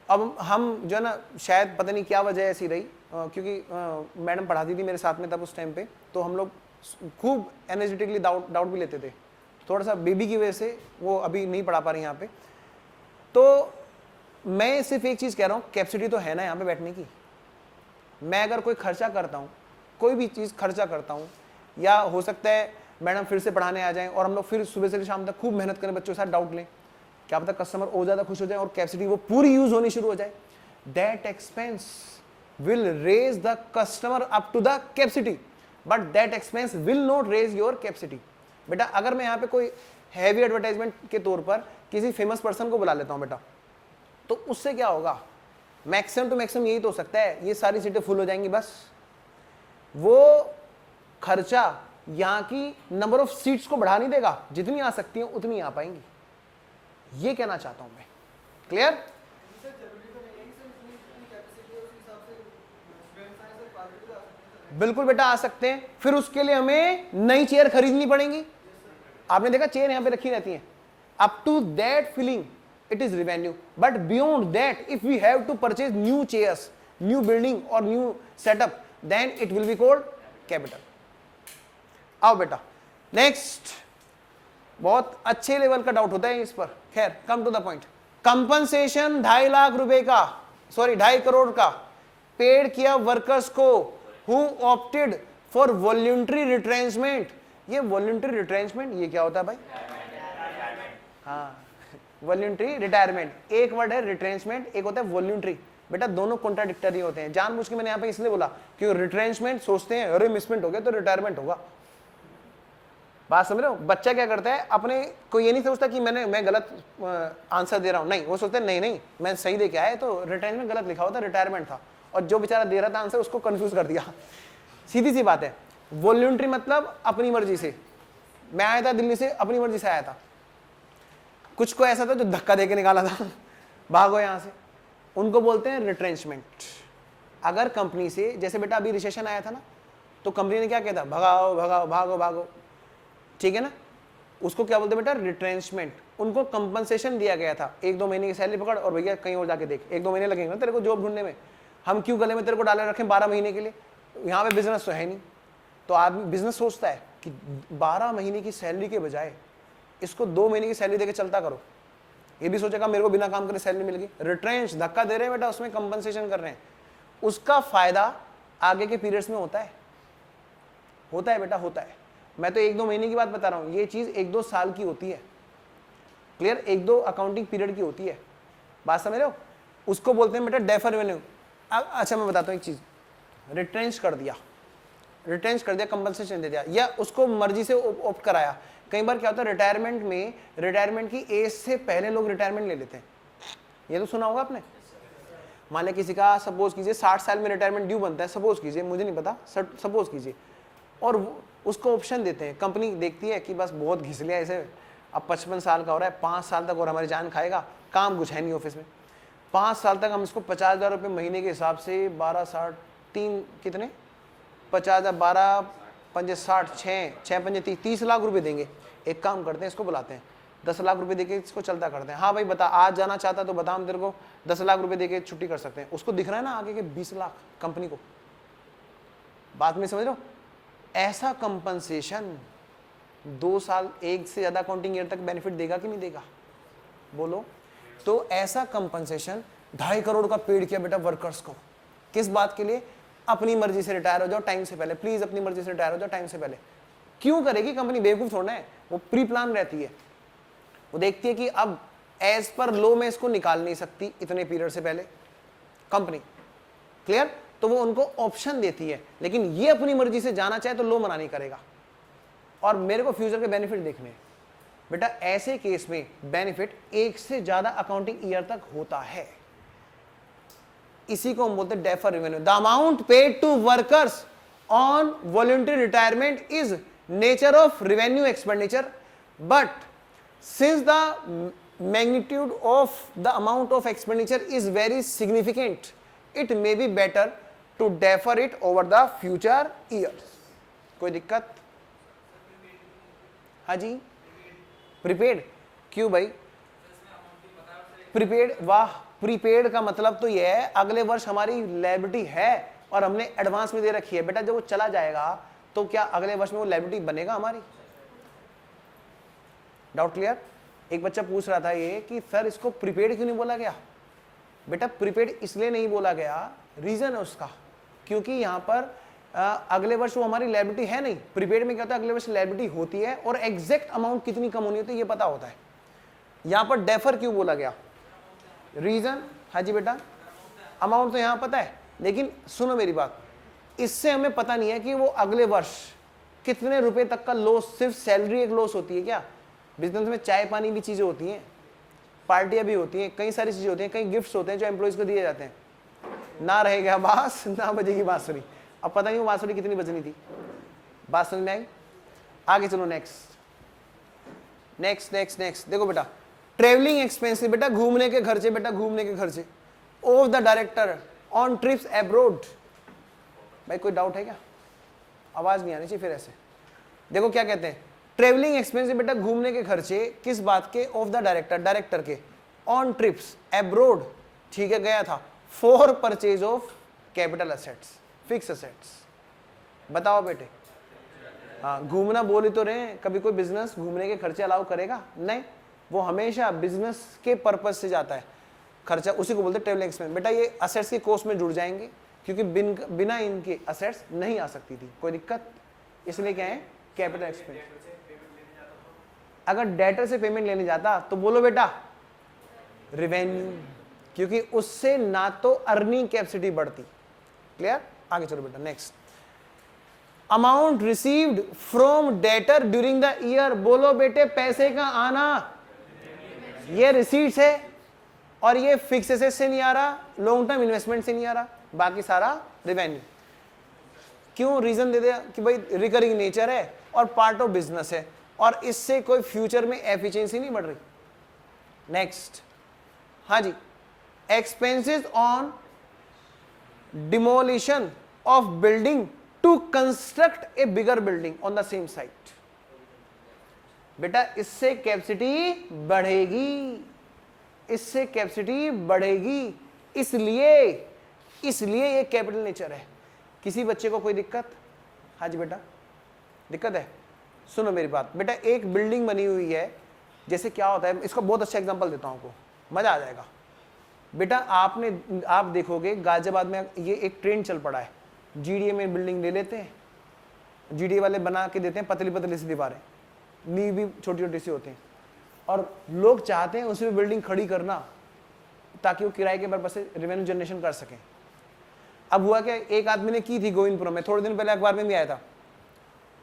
अब हम जो है ना, शायद पता नहीं क्या वजह ऐसी रही, क्योंकि मैडम पढ़ाती थी मेरे साथ में तब उस टाइम पे, तो हम लोग खूब एनर्जेटिकली डाउट भी लेते थे। थोड़ा सा बेबी की वजह से वो अभी नहीं पढ़ा पा रही यहाँ पे। तो मैं सिर्फ एक चीज़ कह रहा हूँ, कैपेसिटी तो है ना यहाँ पे बैठने की। मैं अगर कोई खर्चा करता हूँ, कोई भी चीज़ खर्चा करता हूँ, या हो सकता है मैडम फिर से पढ़ाने आ जाएं और हम लोग फिर सुबह से शाम तक खूब मेहनत करें, बच्चों के साथ डाउट लें, क्या पता कस्टमर और ज़्यादा खुश हो जाए और कैपेसिटी वो पूरी यूज होनी शुरू हो जाए। That expense will raise the customer up to the capacity, but that expense will not raise your capacity. बेटा अगर मैं यहाँ पे कोई हैवी एडवर्टाइजमेंट के तौर पर किसी फेमस पर्सन को बुला लेता हूँ बेटा, तो उससे क्या होगा, मैक्सिमम टू मैक्सिमम यही तो हो सकता है, ये सारी सीटें फुल हो जाएंगी, बस वो खर्चा यहाँ की नंबर ऑफ सीट्स को बढ़ा नहीं देगा, जितनी आ सकती हैं उतनी आ पाएंगी। ये कहना चाहता हूं मैं। क्लियर? बिल्कुल बेटा आ सकते हैं, फिर उसके लिए हमें नई चेयर खरीदनी पड़ेंगी। आपने देखा चेयर यहां पे रखी रहती है, up to that feeling it is revenue, but beyond that if we have to purchase new chairs, new building or new setup, then it will be called capital. आओ बेटा नेक्स्ट, बहुत अच्छे लेवल का डाउट होता है इस पर, खैर come to the point. Compensation 2.5 lakh रुपए का, सॉरी 2.5 करोड़ का पेड किया वर्कर्स को who opted for voluntary retrenchment. ये वॉल्यूंटरी रिट्रेंचमेंट ये क्या होता है भाई? हाँ वॉल्यूंटरी रिटायरमेंट, एक वर्ड है रिट्रेंचमेंट, एक होता है वॉल्यूंटरी। बेटा दोनों कॉन्ट्राडिक्टरी होते हैं, जानबूझ के मैंने यहाँ पे इसलिए बोला कि रिट्रेंचमेंट सोचते हैं अरे मिसमेंट हो गया तो रिटायरमेंट होगा। बात समझ रहे हो? बच्चा क्या करता है, अपने को ये नहीं सोचता कि मैं गलत आंसर दे रहा हूँ, नहीं वो सोचते हैं नहीं मैं सही दे के आया, तो रिटायरमेंट गलत लिखा हुआ था, रिटायरमेंट था, और जो बेचारा दे रहा था आंसर उसको कंफ्यूज कर दिया। सीधी सी बात है। वॉल्यूंटरी मतलब अपनी मर्जी से, मैं आया था दिल्ली से अपनी मर्जी से आया था, कुछ को ऐसा था जो धक्का देके निकाला था भागो यहां से, उनको बोलते हैं रिट्रेंचमेंट। अगर कंपनी से, जैसे बेटा अभी रिसेशन आया था ना, तो कंपनी ने क्या किया था, भगाओ भगाओ भागो भागो, ठीक है ना, उसको क्या बोलते हैं बेटा, रिट्रेंचमेंट। उनको कंपनसेशन दिया गया था, 1-2 महीने की सैलरी पकड़ और भैया कहीं और जाके देख, 1-2 महीने लगेंगे ना तेरे को जॉब ढूंढने में, हम क्यों गले में तेरे को डाले रखें 12 महीने के लिए, यहाँ पे बिजनेस तो है नहीं। तो आदमी बिजनेस सोचता है कि 12 महीने की सैलरी के बजाय इसको 2 महीने की सैलरी देके चलता करो। ये भी सोचेगा मेरे को बिना काम करे सैलरी मिल गई। रिट्रेंच, धक्का दे रहे हैं बेटा, उसमें कंपनसेशन कर रहे हैं। उसका फायदा आगे के पीरियड्स में होता है बेटा, होता है। मैं तो 1-2 महीने की बात बता रहा हूं, ये चीज 1-2 साल की होती है। क्लियर? 1-2 अकाउंटिंग पीरियड की होती है। बात समझ रहे हो? उसको बोलते हैं बेटा डेफर रेवेन्यू। अच्छा मैं बताता हूं एक चीज, रिट्रेंच कर दिया, कंपनसेशन दे दिया, या उसको मर्जी से ऑप्ट कराया। कई बार क्या होता है रिटायरमेंट में, रिटायरमेंट की एज से पहले लोग रिटायरमेंट ले लेते हैं। ये तो सुना होगा आपने। मान लिया किसी का सपोज कीजिए 60 साल में रिटायरमेंट ड्यू बनता है, सपोज कीजिए, मुझे नहीं पता, सपोज कीजिए, और उसको ऑप्शन देते हैं। कंपनी देखती है कि बस बहुत घिस लिया इसे, अब 55 साल का हो रहा है, 5 साल तक और हमारी जान खाएगा, काम कुछ है नहीं ऑफिस में, 5 साल तक हम इसको 50,000 रुपये महीने के हिसाब से 12 60 3 कितने 50,000 12 5 60 6 5 30 लाख रुपए देंगे। एक काम करते हैं, इसको बुलाते हैं, 10 लाख रुपए देके इसको चलता करते हैं। हाँ भाई बता, आज जाना चाहता तो बता, हम तेरे को 10 लाख रुपए देके छुट्टी कर सकते हैं। उसको दिख रहा है ना आगे के 20 लाख कंपनी को। बात में समझ रहे हो? ऐसा कंपनसेशन 2 साल, 1 से ज्यादा अकाउंटिंग ईयर तक बेनिफिट देगा कि नहीं देगा? बोलो। तो ऐसा कंपनसेशन 2.5 करोड़ का पेड किया बेटा वर्कर्स को। किस बात के लिए? अपनी मर्जी से रिटायर हो जाओ टाइम से पहले, प्लीज अपनी मर्जी से रिटायर हो जाओ टाइम से पहले। क्यों करेगी कंपनी? बेवकूफ थोड़ा है, वो प्री प्लान रहती है। वो देखती है कि अब एज पर लो में इसको निकाल नहीं सकती इतने पीरियड से पहले कंपनी। क्लियर? तो वो उनको ऑप्शन देती है, लेकिन ये अपनी मर्जी से जाना चाहे तो लो मना नहीं करेगा। और मेरे को फ्यूचर के बेनिफिट देखने हैं बेटा। ऐसे केस में बेनिफिट 1 से ज्यादा अकाउंटिंग ईयर तक होता है। इसी को हम बोलते हैं defer revenue. The amount paid to workers on voluntary retirement is nature of revenue expenditure, but since the magnitude of the amount of expenditure is very significant, it may be better to defer it over the future years. कोई दिक्कत? हाँ जी, prepaid क्यों भाई? Prepaid, वाह, prepaid का मतलब तो यह है अगले वर्ष हमारी लायबिलिटी है और हमने एडवांस में दे रखी है। बेटा जब वो चला जाएगा तो क्या अगले वर्ष में वो लायबिलिटी बनेगा हमारी? Doubt clear? एक बच्चा पूछ रहा था ये कि सर इसको प्रीपेड क्यों नहीं बोला गया? बेटा प्रीपेड इसलिए नहीं बोला गया, रीजन है उसका, क्योंकि यहां पर अगले वर्ष वो हमारी लायबिलिटी है नहीं। प्रीपेड में क्या होता है, अगले वर्ष लायबिलिटी होती है और एग्जैक्ट अमाउंट कितनी कम होनी होती है ये पता होता है। यहां पर डेफर क्यों बोला गया? रीजन? हाँ जी बेटा, अमाउंट तो यहां पता है, लेकिन सुनो मेरी बात, इससे हमें पता नहीं है कि वो अगले वर्ष कितने रुपए तक का लॉस, सिर्फ सैलरी एक लॉस होती है क्या? बिजनेस में चाय पानी भी चीजें होती हैं, पार्टियां भी होती हैं, कई सारी चीजें होती हैं, कई गिफ्ट्स होते हैं जो एम्प्लॉइज को दिए जाते हैं। ना रहेगा बांस ना बजेगी बांसुरी। अब पता नहीं वो बांसुरी कितनी बजनी थी। बात समझ में आई? आगे चलो, नेक्स्ट देखो बेटा, ट्रेवलिंग एक्सपेंसिव, बेटा घूमने के खर्चे, बेटा घूमने के खर्चे of the director on trips abroad. भाई कोई डाउट है क्या? आवाज नहीं आनी चाहिए फिर ऐसे। देखो क्या कहते हैं, ट्रेवलिंग एक्सपेंसिव बेटा घूमने के खर्चे किस बात के? ऑफ द डायरेक्टर के, ऑन ट्रिप्स एब्रोड, ठीक है गया था, for purchase of capital assets, fix assets. बताओ बेटे, हाँ घूमना बोल ही तो रहे हैं, कभी कोई बिजनेस घूमने के खर्चे अलाउ करेगा? नहीं, वो हमेशा बिजनेस के पर्पज से जाता है खर्चा, उसी को बोलते हैं ट्रेवलिंग एक्सपेंस। बेटा ये असेट्स के कॉस्ट में जुड़ जाएंगे क्योंकि बिना इनके असेट्स नहीं आ सकती थी। कोई दिक्कत? इसलिए क्या है, कैपिटल एक्सपेंस। अगर डेटर से पेमेंट लेने जाता तो बोलो बेटा रेवेन्यू, क्योंकि उससे ना तो अर्निंग कैपेसिटी बढ़ती। क्लियर? आगे चलो बेटा, next, amount received from debtor during the year. बोलो बेटे पैसे का आना, ये रिसीट्स है और ये फिक्स एसेट से नहीं आ रहा, लॉन्ग टर्म इन्वेस्टमेंट से नहीं आ रहा, बाकी सारा रेवेन्यू। क्यों? रीजन दे दिया कि भाई रिकरिंग नेचर है और पार्ट ऑफ बिजनेस है और इससे कोई फ्यूचर में एफिशिएंसी नहीं बढ़ रही। नेक्स्ट, हाँ जी, expenses on demolition of building to construct a bigger building on the same site. बेटा इससे कैपेसिटी बढ़ेगी, इससे कैपेसिटी बढ़ेगी, इसलिए ये कैपिटल नेचर है। किसी बच्चे को कोई दिक्कत? हाँ जी बेटा, दिक्कत है? सुनो मेरी बात बेटा, एक बिल्डिंग बनी हुई है जैसे क्या होता है, इसका बहुत अच्छा एग्जांपल देता हूं आपको, मजा आ जाएगा। बेटा आप देखोगे गाजियाबाद में ये एक ट्रेंड चल पड़ा है, जीडीए में बिल्डिंग ले लेते हैं, जीडीए वाले बना के देते हैं पतली पतली सी दीवारें, नींव भी छोटी छोटी सी होती हैं, और लोग चाहते हैं उसमें बिल्डिंग खड़ी करना ताकि वो किराए के पर्पज से रेवेन्यू जनरेशन कर सकें। अब हुआ क्या, एक आदमी ने की थी गोविंदपुरम में, थोड़े दिन पहले अखबार में भी आया था,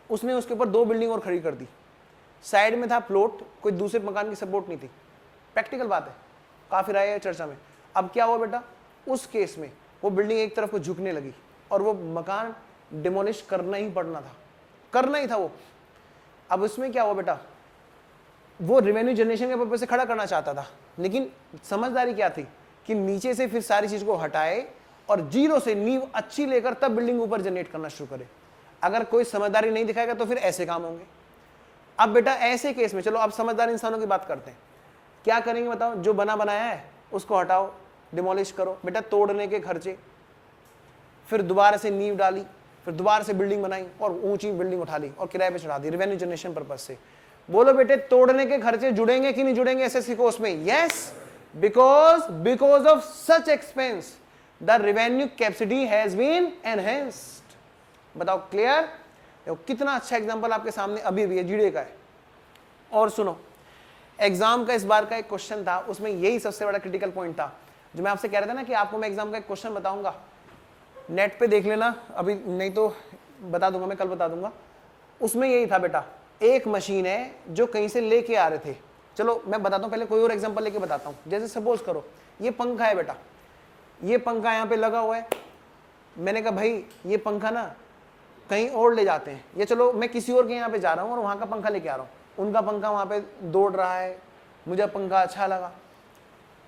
उसने उसके ऊपर 2 बिल्डिंग और खड़ी कर दी। साइड में था प्लॉट, कोई दूसरे मकान की सपोर्ट नहीं थी। प्रैक्टिकल बात है, काफी राय है चर्चा में। अब क्या हुआ बेटा, उस केस में वो बिल्डिंग एक तरफ को झुकने लगी और वो मकान डिमोलिश करना ही पड़ना था, करना ही था वो। अब उसमें क्या हुआ बेटा, वो रेवेन्यू जनरेशन के पर्पज से खड़ा करना चाहता था, लेकिन समझदारी क्या थी कि नीचे से फिर सारी चीज को हटाए और जीरो से नींव अच्छी लेकर तब बिल्डिंग ऊपर जनरेट करना शुरू करे। अगर कोई समझदारी नहीं दिखाएगा तो फिर ऐसे काम होंगे। अब बेटा ऐसे केस में चलो अब समझदार इंसानों की बात करते हैं, क्या करेंगे बताओ, जो बना बनाया है उसको हटाओ, डिमोलिश करो। बेटा तोड़ने के खर्चे, फिर दोबारा से नींव डाली, फिर दोबारा से बिल्डिंग बनाई और ऊंची बिल्डिंग उठा ली और किराए पे चढ़ा दी रेवेन्यू जनरेशन पर्पज से। बोलो बेटे तोड़ने के खर्चे जुड़ेंगे कि नहीं जुड़ेंगे एसएससी कोर्स में? Yes, because of such expense the revenue capacity has been enhanced. बताओ क्लियर? देखो कितना अच्छा एग्जांपल आपके सामने अभी भी जीडीए का है। और सुनो, एग्जाम का इस बार का एक क्वेश्चन था, उसमें यही सबसे बड़ा क्रिटिकल पॉइंट था जो मैं आपसे कह रहा था ना कि आपको मैं एग्जाम का एक क्वेश्चन बताऊंगा, नेट पे देख लेना, अभी नहीं तो बता दूंगा, मैं कल बता दूंगा। उसमें यही था बेटा, एक मशीन है जो कहीं से लेके आ रहे थे। चलो मैं बताता हूँ, पहले कोई और एग्जांपल लेके बताता हूँ। जैसे सपोज करो ये पंखा है बेटा, ये पंखा यहाँ पे लगा हुआ है, मैंने कहा भाई ये पंखा ना कहीं और ले जाते हैं, ये चलो मैं किसी और के यहाँ पे जा रहा हूँ और वहाँ का पंखा लेके आ रहा हूँ। उनका पंखा वहाँ पे दौड़ रहा है, मुझे पंखा अच्छा लगा,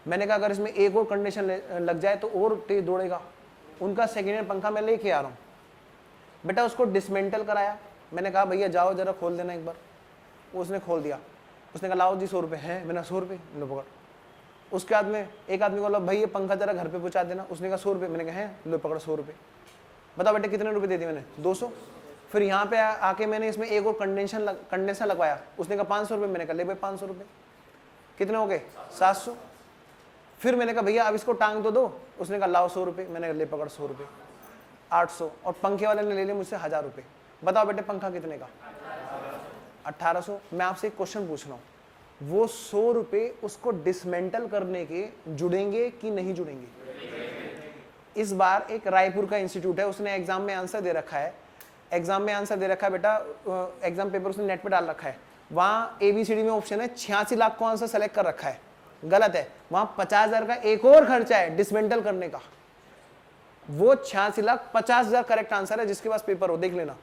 मैंने कहा अगर इसमें एक और कंडीशन लग जाए तो और तेज दौड़ेगा। उनका सेकेंड हैंड पंखा मैं लेके आ रहा हूँ बेटा, उसको डिसमेंटल कराया। मैंने कहा भैया जाओ जरा खोल देना एक बार, उसने खोल दिया। उसने कहा लाओ जी 100 रुपये है, मैंने 100 रुपये लो पकड़। उसके बाद में एक आदमी को बोला भाई ये पंखा जरा घर पे पहुंचा देना, उसने कहा 100 रुपये, मैंने कहा है लो पकड़ 100 रुपये। बताओ बेटे कितने रुपए दे दिए मैंने? 200। फिर यहाँ पे आके मैंने इसमें एक और कंडेंसर लगवाया, उसने कहा 500 रुपये, मैंने कहा ले भाई 500 रुपये, कितने हो गए? 700। फिर मैंने कहा भैया अब इसको टांग तो दो, उसने कहा लाओ 100 रुपये, मैंने कहा ले पकड़ 100 रुपये, 800। और पंखे वाले ने ले लिया मुझसे 1000 रुपये। बताओ बेटे पंखा कितने का? 1800। मैं आपसे एक क्वेश्चन पूछ रहा हूँ, वो 100 रुपये उसको डिसमेंटल करने के जुड़ेंगे कि नहीं जुड़ेंगे? इस बार एक रायपुर का इंस्टीट्यूट है, उसने एग्जाम में आंसर दे रखा है, बेटा, एग्जाम पेपर उसने नेट पे डाल रखा है, वहाँ ABCD में ऑप्शन है 86 लाख को आंसर सेलेक्ट कर रखा है, गलत है, वहाँ 50,000 का एक और खर्चा है डिसमेंटल करने का। वो 86,50,000 करेक्ट आंसर है जिसके पास पेपर हो, देख लेना।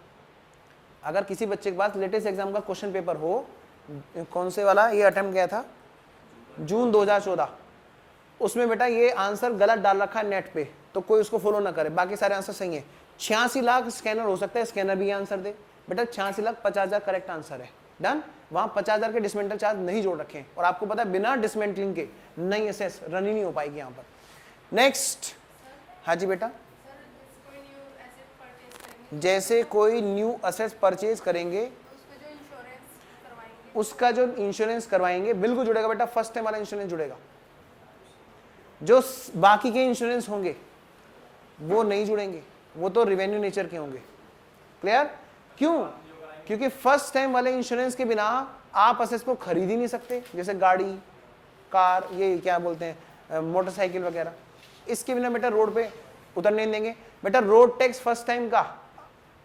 अगर किसी बच्चे के पास लेटेस्ट एग्जाम का क्वेश्चन पेपर हो, कौन से वाला ये अटेम्प्ट गया था जून 2014, उसमें बेटा ये आंसर गलत डाल रखा है नेट पे, तो कोई उसको फॉलो ना करे, बाकी सारे आंसर सही है। 86 लाख स्कैनर हो सकता है, स्कैनर भी आंसर दे बेटा। 86,50,000 करेक्ट आंसर है, डन। वहां 50,000 के डिसमेंटल चार्ज नहीं जोड़ रखे हैं, और आपको पता है बिना डिसमेंटलिंग के नई एसएस रन ही नहीं हो पाएगी यहाँ पर। नेक्स्ट, हाँ जी बेटा, जैसे कोई न्यू असेट्स परचेज करेंगे, उसका जो इंश्योरेंस करवाएंगे बिल्कुल जुड़ेगा बेटा, फर्स्ट टाइम वाला इंश्योरेंस जुड़ेगा। जो बाकी के इंश्योरेंस होंगे वो नहीं जुड़ेंगे, वो तो रेवेन्यू नेचर के होंगे। क्लियर? क्यों? क्योंकि फर्स्ट टाइम वाले इंश्योरेंस के बिना आप असेट्स को खरीद ही नहीं सकते, जैसे गाड़ी, कार, ये क्या बोलते हैं, मोटरसाइकिल वगैरह, इसके बिना बेटा रोड पे उतरने नहीं देंगे। बेटा रोड टैक्स फर्स्ट टाइम का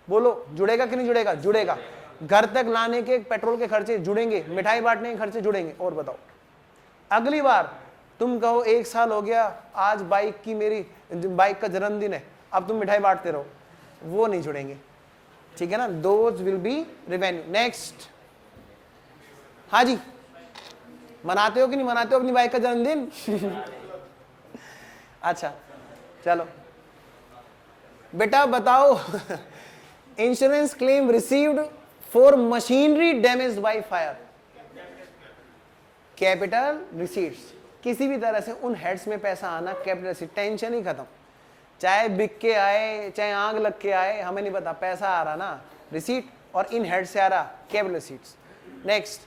बोलो जुड़ेगा कि नहीं जुड़ेगा? जुड़ेगा। घर तक लाने के पेट्रोल के खर्चे जुड़ेंगे, मिठाई बांटने के खर्चे जुड़ेंगे। और बताओ, अगली बार तुम कहो 1 साल हो गया, आज मेरी बाइक का जन्मदिन है, अब तुम मिठाई बांटते रहो, वो नहीं जुड़ेंगे, ठीक है ना? Those will be revenue. Next, हाँ जी, मनाते हो कि नहीं मनाते हो अपनी बाइक का जन्मदिन? अच्छा चलो बेटा बताओ, insurance claim received for machinery damaged by fire, capital receipts. किसी भी तरह से उन हेड्स में पैसा आना कैपिटल रिसीट, टेंशन ही खत्म, चाहे बिक के आए चाहे आग लग के आए, हमें नहीं पता, पैसा आ रहा ना रिसीट, और इन हेड से आ रहा capital receipts. Next,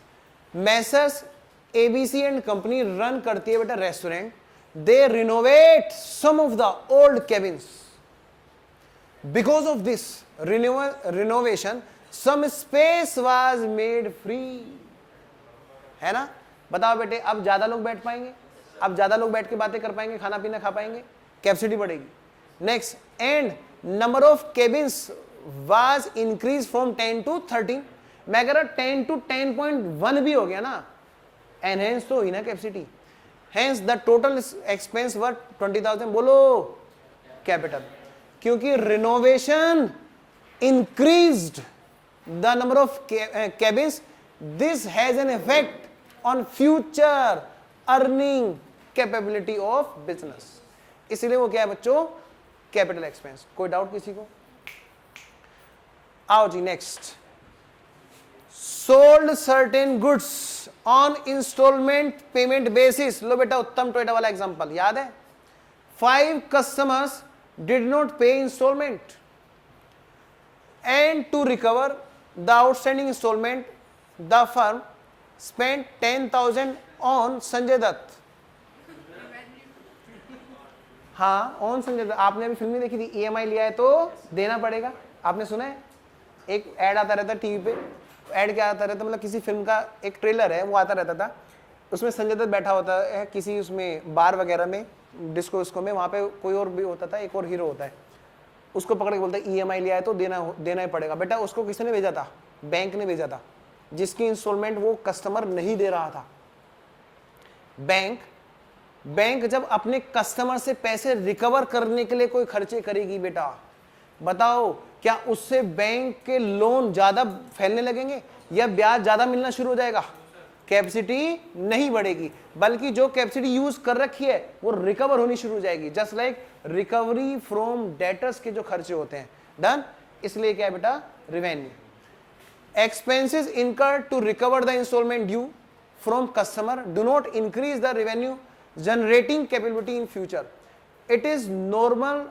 messrs ABC and company run करती है बेटा restaurant, they renovate some of the old cabins, because of this renovation some space was made free, है ना। बताओ बेटे, अब ज्यादा लोग बैठ पाएंगे, अब ज्यादा लोग बैठ के बातें कर पाएंगे, खाना पीना खा पाएंगे, कैपेसिटी बढ़ेगी। Next, and number of cabins was increase from 10 to 13। मैं कह रहा 10 to 10.1 भी हो गया ना, एनहेंस तो हुई ना capacity. Hence the total expense were 20,000। बोलो कैपिटल, क्योंकि renovation increased the number of cabins, this has an effect on future earning capability of business. इसलिए वो क्या है बच्चों, कैपिटल एक्सपेंस। कोई डाउट किसी को? आओ जी next, sold certain goods on instalment payment basis. लो बेटा उत्तम टोयोटा वाला एग्जांपल याद है, 5 customers did not pay installment and to recover the outstanding installment the firm spent 10,000 on Sanjay Dutt. हाँ ऑन संजय दत्त, आपने अभी फिल्म नहीं देखी थी, ईएमआई लिया है तो देना पड़ेगा, आपने सुना है? एक ऐड आता रहता टीवी पे, ऐड क्या आता रहता, मतलब किसी फिल्म का एक ट्रेलर है वो आता रहता था, उसमें संजय दत्त बैठा होता है किसी उसमें बार वगैरह में, डिस्को उसको में, वहाँ पे कोई और भी होता था, एक और हीरो होता है, उसको पकड़ के बोलता है ईएमआई लिया है तो देना ही पड़ेगा। बेटा उसको किसने भेजा था? बैंक ने भेजा था, जिसकी इंस्टॉलमेंट वो कस्टमर नहीं दे रहा था। बैंक जब अपने कस्टमर से पैसे रिकवर करने के लिए कोई खर्चे करेगी बेटा, बताओ क्या उससे बैंक के लोन ज्यादा फैलने लगेंगे या ब्याज ज्यादा मिलना शुरू हो जाएगा? कैपेसिटी नहीं बढ़ेगी, बल्कि जो कैपेसिटी यूज कर रखी है वो रिकवर होनी शुरू हो जाएगी। Just like recovery from debtors के जो खर्चे होते हैं, डन। इसलिए क्या है बेटा, revenue. Expenses incurred to recover the instalment due from customer do not increase the revenue generating capability in future, it is normal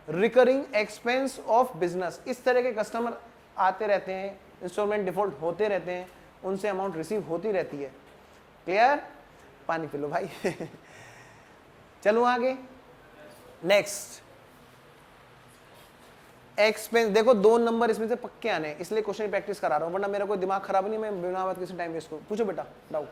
recurring expense of business. इस तरह के कस्टमर आते रहते हैं, इंस्टॉलमेंट डिफॉल्ट होते रहते हैं, उनसे अमाउंट रिसीव होती रहती है। क्लियर? पानी पी लो भाई। चलो आगे नेक्स्ट, एक्सपेंस। देखो 2 नंबर इसमें से पक्के आने हैं, इसलिए क्वेश्चन प्रैक्टिस करा रहा हूं, वरना मेरा कोई दिमाग खराब नहीं, मैं बिना बात किसी टाइम वेस्ट करूं। पूछो बेटा डाउट।